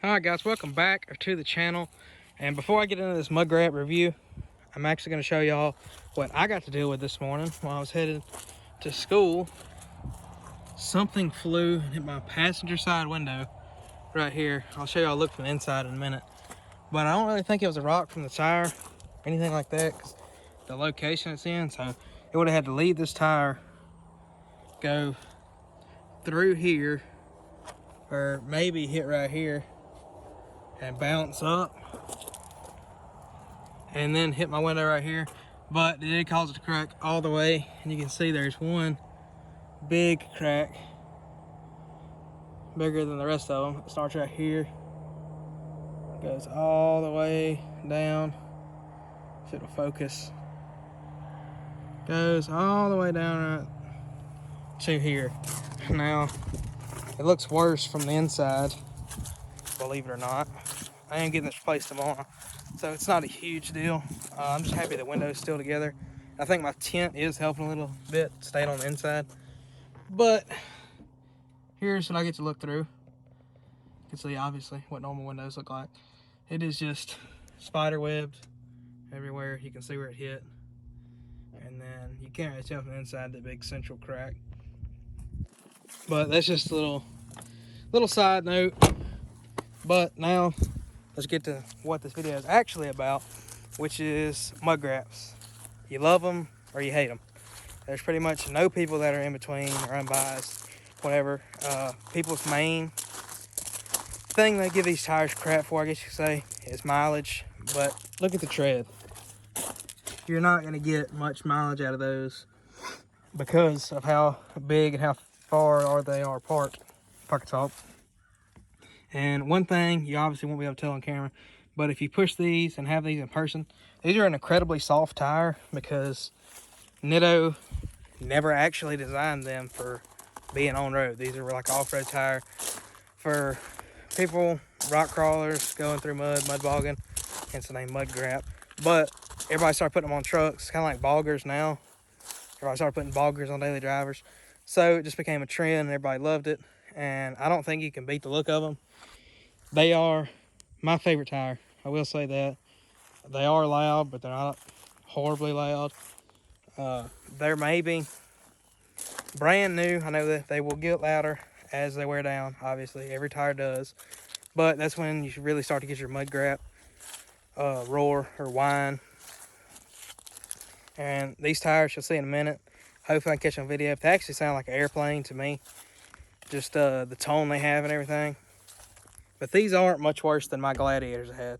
Alright guys, welcome back to the channel. And before I get into this mud grab review, I'm actually going to show y'all what I got to deal with this morning while I was headed to school. Something flew and hit my passenger side window right here. I'll show y'all a look from the inside in a minute. But I don't really think it was a rock from the tire or anything like that, because the location it's in. So it would have had to leave this tire, go through here, or maybe hit right here and bounce up and then hit my window right here. But it did cause it to crack all the way, and you can see there's one big crack, bigger than the rest of them. It starts right here, goes all the way down, if it'll focus, goes all the way down right to here. Now it looks worse from the inside, believe it or not. I am getting this replaced tomorrow, so it's not a huge deal. I'm just happy the window's still together. I think my tint is helping a little bit, staying on the inside. But here's what I get to look through. You can see obviously what normal windows look like. It is just spider webs everywhere. You can see where it hit, and then you can't really tell from the inside the big central crack. But that's just a little side note. But now let's get to what this video is actually about, which is mud graps. You love them or you hate them. There's pretty much no people that are in between or unbiased, whatever. People's main thing they give these tires crap for, I guess you could say, is mileage. But look at the tread. You're not going to get much mileage out of those because of how big and how far they are apart. Pocket talk. And one thing you obviously won't be able to tell on camera, but if you push these and have these in person, these are an incredibly soft tire because NITTO never actually designed them for being on road. These are like off-road tire for people, rock crawlers, going through mud bogging, hence the name Mud Grap. But everybody started putting them on trucks, kind of like boggers now. Everybody started putting boggers on daily drivers. So it just became a trend and everybody loved it. And I don't think you can beat the look of them. They are my favorite tire. I will say that. They are loud, but they're not horribly loud. They're maybe brand new. I know that they will get louder as they wear down. Obviously, every tire does. But that's when you should really start to get your mud grap roar or whine. And these tires, you'll see in a minute. Hopefully I can catch them on video. They actually sound like an airplane to me. Just the tone they have and everything. But these aren't much worse than my Gladiators I had.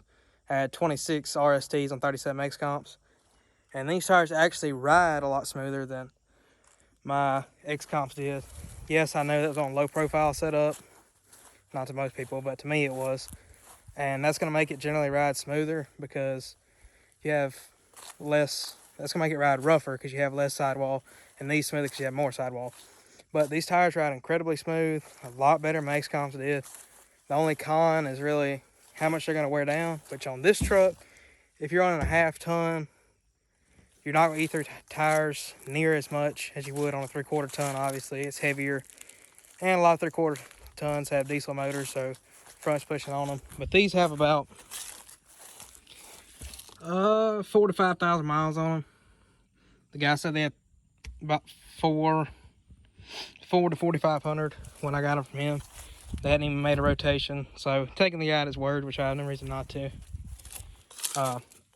I had 26 RSTs on 37 X comps. And these tires actually ride a lot smoother than my X comps did. Yes, I know that was on low profile setup. Not to most people, but to me it was. And that's going to make it generally ride smoother because you have less. That's going to make it ride rougher because you have less sidewall. And these smoother because you have more sidewall. But these tires ride incredibly smooth, a lot better than my X comps did. The only con is really how much they're going to wear down, which on this truck, if you're on a half-ton, you're not going to eat through tires near as much as you would on a 3/4 ton, obviously. It's heavier, and a lot of 3/4 tons have diesel motors, so front's pushing on them. But these have about 4,000 to 5,000 miles on them. The guy said they had about 4 to 4,500 when I got them from him. They hadn't even made a rotation, so taking the guy at his word, which I have no reason not to.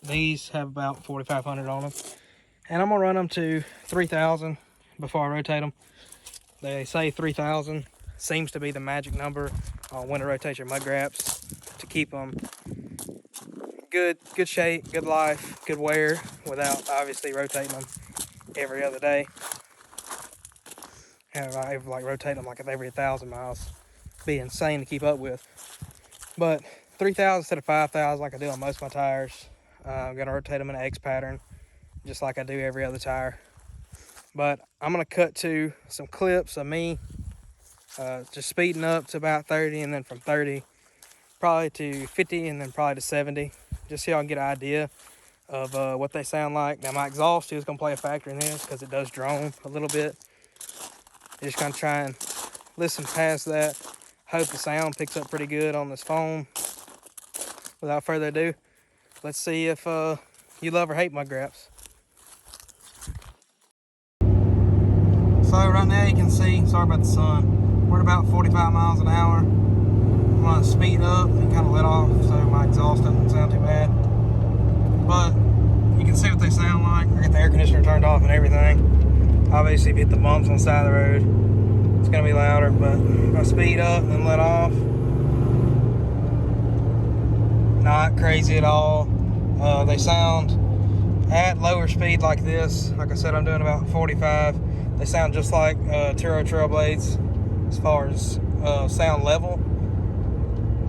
These have about 4,500 on them, and I'm gonna run them to 3,000 before I rotate them. They say 3,000 seems to be the magic number on when to rotate your mud graps to keep them good shape, good life, good wear, without obviously rotating them every other day. And I like rotate them like every 1,000 miles. Be insane to keep up with. But 3,000 instead of 5,000 like I do on most of my tires. I'm gonna rotate them in an X pattern just like I do every other tire. But I'm gonna cut to some clips of me just speeding up to about 30, and then from 30 probably to 50, and then probably to 70, just so y'all can get an idea of what they sound like. Now my exhaust is gonna play a factor in this because it does drone a little bit. Just gonna try and listen past that. hope the sound picks up pretty good on this phone. Without further ado, let's see if you love or hate mud graps. So right now you can see, sorry about the sun, we're at about 45 miles an hour. I'm gonna speed up and kind of let off so my exhaust doesn't sound too bad. But you can see what they sound like. I got the air conditioner turned off and everything. Obviously if you hit the bumps on the side of the road, it's gonna be louder, but I'm gonna speed up and let off. Not crazy at all. They sound at lower speed like this. Like I said, I'm doing about 45. They sound just like Turo trail blades as far as sound level.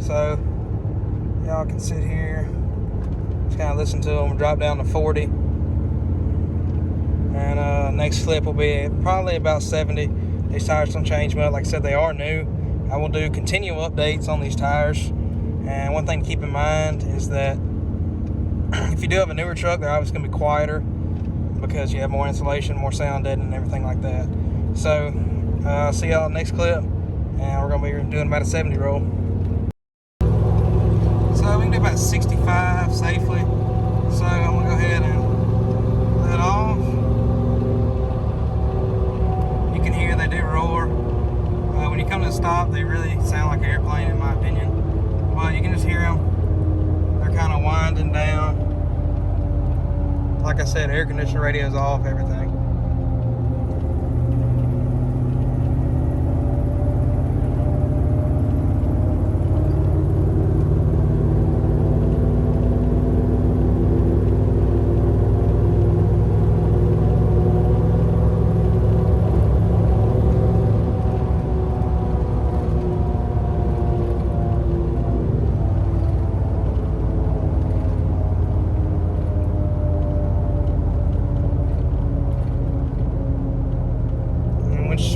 So y'all can sit here, just kind of listen to them, drop down to 40. And next clip will be probably about 70. These tires don't change much. Like I said, they are new. I will do continual updates on these tires. And one thing to keep in mind is that if you do have a newer truck, they're obviously going to be quieter because you have more insulation, more sound deadening, and everything like that. So, see y'all next clip, and we're going to be doing about a 70 roll. So we can do about 65 safely. So I'm going to go ahead and let off. You can hear they do roar. When you come to a stop, they really sound like an airplane in my opinion. But you can just hear them. They're kind of winding down. Like I said, air conditioner, radio's off, everything.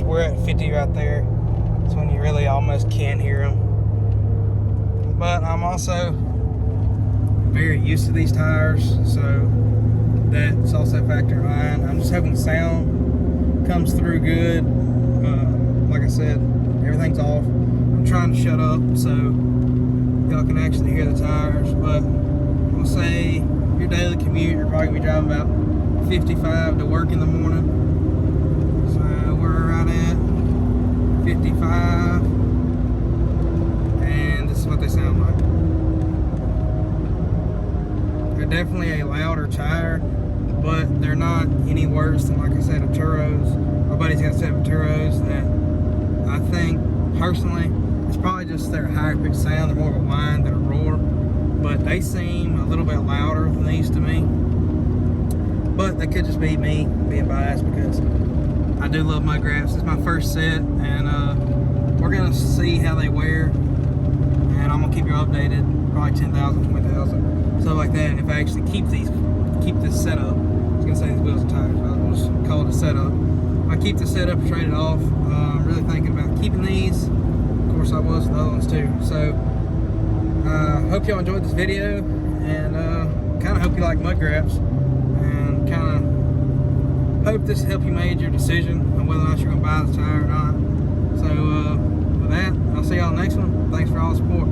We're at 50 right there. That's when you really almost can't hear them. But I'm also very used to these tires, so that's also a factor in mind. I'm just hoping the sound comes through good. Like I said, everything's off. I'm trying to shut up so y'all can actually hear the tires. But we'll say your daily commute, you're probably gonna be driving about 55 to work in the morning. 55, and this is what they sound like. They're definitely a louder tire, but they're not any worse than, like I said, a Turo's. My buddy's got a set of Turo's that I think personally it's probably just their higher pitched sound. They're more of a whine than a roar, but they seem a little bit louder than these to me. But that could just be me being biased because I do love mud graps. It's my first set, and we're gonna see how they wear, and I'm gonna keep you updated. Probably 10,000, 20,000, stuff like that. And if I actually keep this setup, I was gonna say these wheels and tires, but I'll just call it a setup. If I keep the setup and trade it off, I'm really thinking about keeping these. Of course, I was the other ones too. So, hope y'all enjoyed this video, and kind of hope you like mud graps, and kind of hope this helped you make your decision on whether or not you're going to buy this tire or not. So with that, I'll see y'all next one. Thanks for all the support.